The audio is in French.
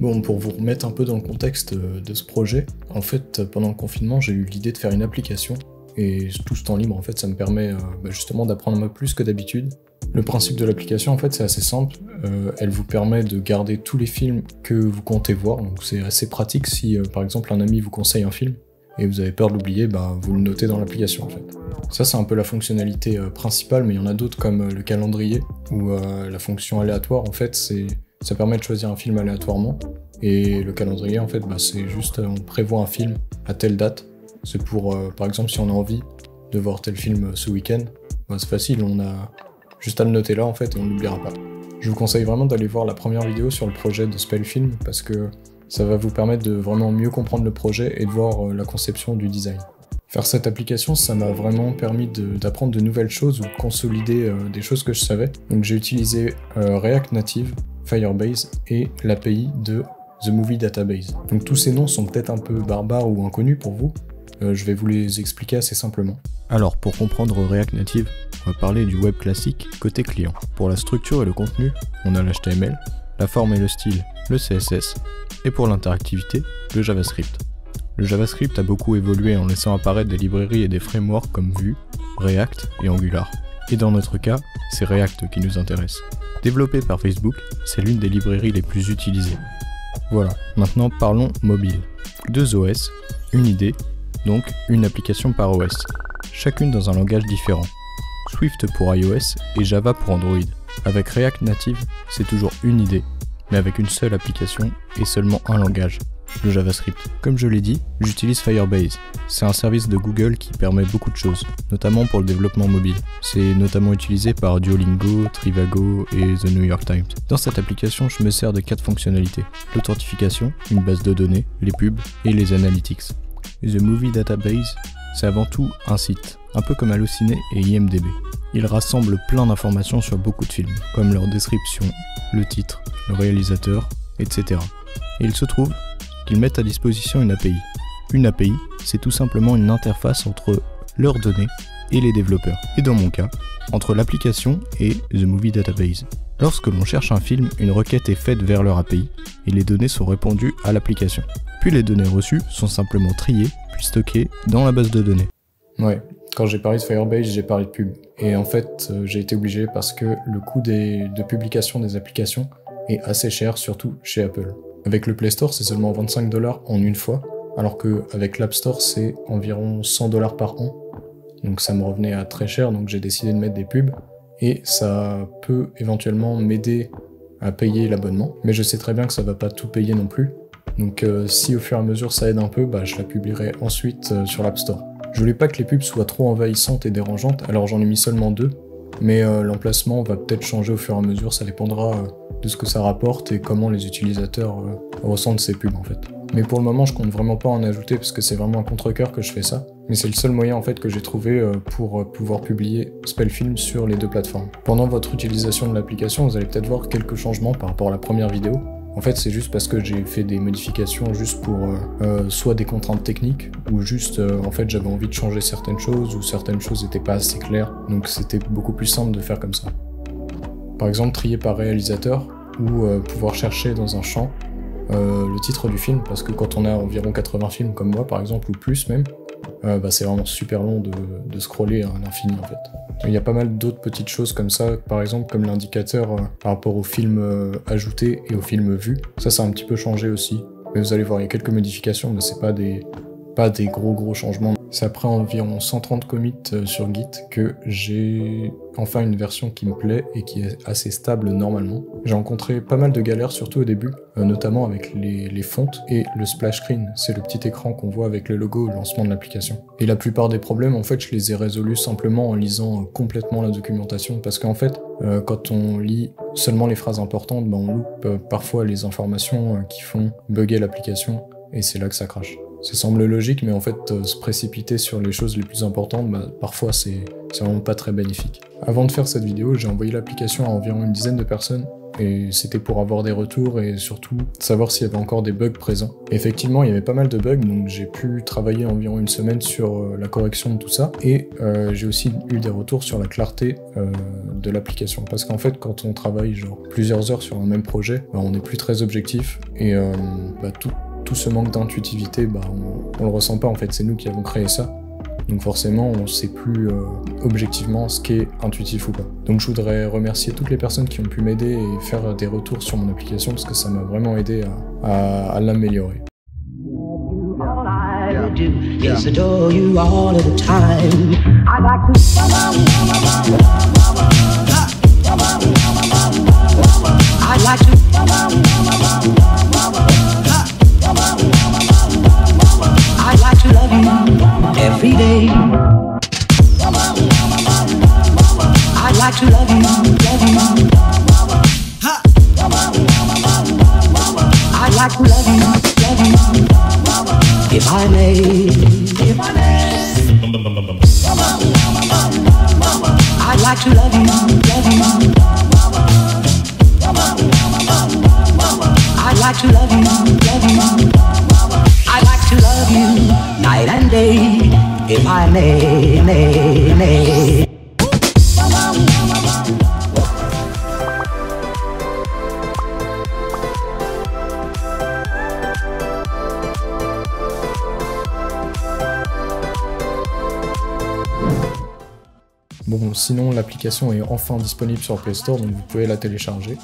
Bon, pour vous remettre un peu dans le contexte de ce projet, en fait, pendant le confinement, j'ai eu l'idée de faire une application, et tout ce temps libre, en fait, ça me permet justement d'apprendre plus que d'habitude. Le principe de l'application, en fait, c'est assez simple. Elle vous permet de garder tous les films que vous comptez voir, donc c'est assez pratique si, par exemple, un ami vous conseille un film, et vous avez peur de l'oublier, vous le notez dans l'application, en fait. Ça, c'est un peu la fonctionnalité principale, mais il y en a d'autres comme le calendrier, ou la fonction aléatoire, en fait, ça permet de choisir un film aléatoirement, et le calendrier, en fait, c'est juste, on prévoit un film à telle date. C'est pour, par exemple, si on a envie de voir tel film ce week-end, c'est facile, on a juste à le noter là, en fait, et on ne l'oubliera pas. Je vous conseille vraiment d'aller voir la première vidéo sur le projet de Spellfilm, parce que ça va vous permettre de vraiment mieux comprendre le projet et de voir la conception du design. Faire cette application, ça m'a vraiment permis d'apprendre de nouvelles choses ou de consolider des choses que je savais. Donc j'ai utilisé React Native, Firebase et l'API de The Movie Database. Donc tous ces noms sont peut-être un peu barbares ou inconnus pour vous. Je vais vous les expliquer assez simplement. Alors pour comprendre React Native, on va parler du web classique côté client. Pour la structure et le contenu, on a l'HTML, la forme et le style, le CSS, et pour l'interactivité, le JavaScript. Le JavaScript a beaucoup évolué en laissant apparaître des librairies et des frameworks comme Vue, React et Angular. Et dans notre cas, c'est React qui nous intéresse. Développé par Facebook, c'est l'une des librairies les plus utilisées. Voilà, maintenant parlons mobile. 2 OS, une idée, donc une application par OS, chacune dans un langage différent. Swift pour iOS et Java pour Android. Avec React Native, c'est toujours une idée, mais avec une seule application et seulement un langage, le JavaScript. Comme je l'ai dit, j'utilise Firebase. C'est un service de Google qui permet beaucoup de choses, notamment pour le développement mobile. C'est notamment utilisé par Duolingo, Trivago et The New York Times. Dans cette application, je me sers de 4 fonctionnalités. L'authentification, une base de données, les pubs et les analytics. The Movie Database, c'est avant tout un site, un peu comme Allociné et IMDb. Il rassemble plein d'informations sur beaucoup de films, comme leur description, le titre, le réalisateur, etc. Et il se trouve qu'ils mettent à disposition une API. Une API, c'est tout simplement une interface entre leurs données et les développeurs. Et dans mon cas, entre l'application et The Movie Database. Lorsque l'on cherche un film, une requête est faite vers leur API et les données sont répondues à l'application. Puis les données reçues sont simplement triées puis stockées dans la base de données. Ouais, quand j'ai parlé de Firebase, j'ai parlé de pub. Et en fait, j'ai été obligé parce que le coût de publication des applications est assez cher, surtout chez Apple. Avec le Play Store, c'est seulement 25 $ en une fois, alors qu'avec l'App Store, c'est environ 100 $ par an. Donc ça me revenait à très cher, donc j'ai décidé de mettre des pubs. Et ça peut éventuellement m'aider à payer l'abonnement. Mais je sais très bien que ça va pas tout payer non plus. Donc si au fur et à mesure ça aide un peu, je la publierai ensuite sur l'App Store. Je voulais pas que les pubs soient trop envahissantes et dérangeantes, alors j'en ai mis seulement 2. Mais l'emplacement va peut-être changer au fur et à mesure, ça dépendra de ce que ça rapporte et comment les utilisateurs ressentent ces pubs en fait. Mais pour le moment, je compte vraiment pas en ajouter parce que c'est vraiment un contre-cœur que je fais ça. Mais c'est le seul moyen en fait que j'ai trouvé pour pouvoir publier Spellfilm sur les 2 plateformes. Pendant votre utilisation de l'application, vous allez peut-être voir quelques changements par rapport à la première vidéo. En fait, c'est juste parce que j'ai fait des modifications juste pour soit des contraintes techniques, ou juste, en fait, j'avais envie de changer certaines choses, ou certaines choses n'étaient pas assez claires, donc c'était beaucoup plus simple de faire comme ça. Par exemple, trier par réalisateur, ou pouvoir chercher dans un champ le titre du film, parce que quand on a environ 80 films comme moi, par exemple, ou plus même, c'est vraiment super long de scroller à l'infini en fait. Il y a pas mal d'autres petites choses comme ça, par exemple comme l'indicateur par rapport aux films ajoutés et aux films vus. Ça a un petit peu changé aussi. Mais vous allez voir, il y a quelques modifications, mais c'est pas des gros changements. C'est après environ 130 commits sur Git que j'ai enfin une version qui me plaît et qui est assez stable normalement. J'ai rencontré pas mal de galères, surtout au début, notamment avec les fontes et le splash screen. C'est le petit écran qu'on voit avec le logo au lancement de l'application. Et la plupart des problèmes, en fait, je les ai résolus simplement en lisant complètement la documentation, parce qu'en fait, quand on lit seulement les phrases importantes, on loupe parfois les informations qui font bugger l'application, et c'est là que ça crache. Ça semble logique, mais en fait, se précipiter sur les choses les plus importantes, parfois c'est vraiment pas très bénéfique. Avant de faire cette vidéo, j'ai envoyé l'application à environ une dizaine de personnes, et c'était pour avoir des retours et surtout savoir s'il y avait encore des bugs présents. Et effectivement, il y avait pas mal de bugs, donc j'ai pu travailler environ une semaine sur la correction de tout ça, et j'ai aussi eu des retours sur la clarté de l'application, parce qu'en fait, quand on travaille genre plusieurs heures sur un même projet, bah, on n'est plus très objectif, et tout ce manque d'intuitivité, bah, on le ressent pas en fait, c'est nous qui avons créé ça. Donc forcément, on ne sait plus objectivement ce qui est intuitif ou pas. Donc je voudrais remercier toutes les personnes qui ont pu m'aider et faire des retours sur mon application parce que ça m'a vraiment aidé à l'améliorer. Every day I'd like to love you, love you. I'd like to love you, love you. If I may, if I may. I'd like to love you, love you. I'd like to love you, love you. I'd like to love you night and day, if I may, may. Bon, sinon l'application est enfin disponible sur Play Store, donc vous pouvez la télécharger.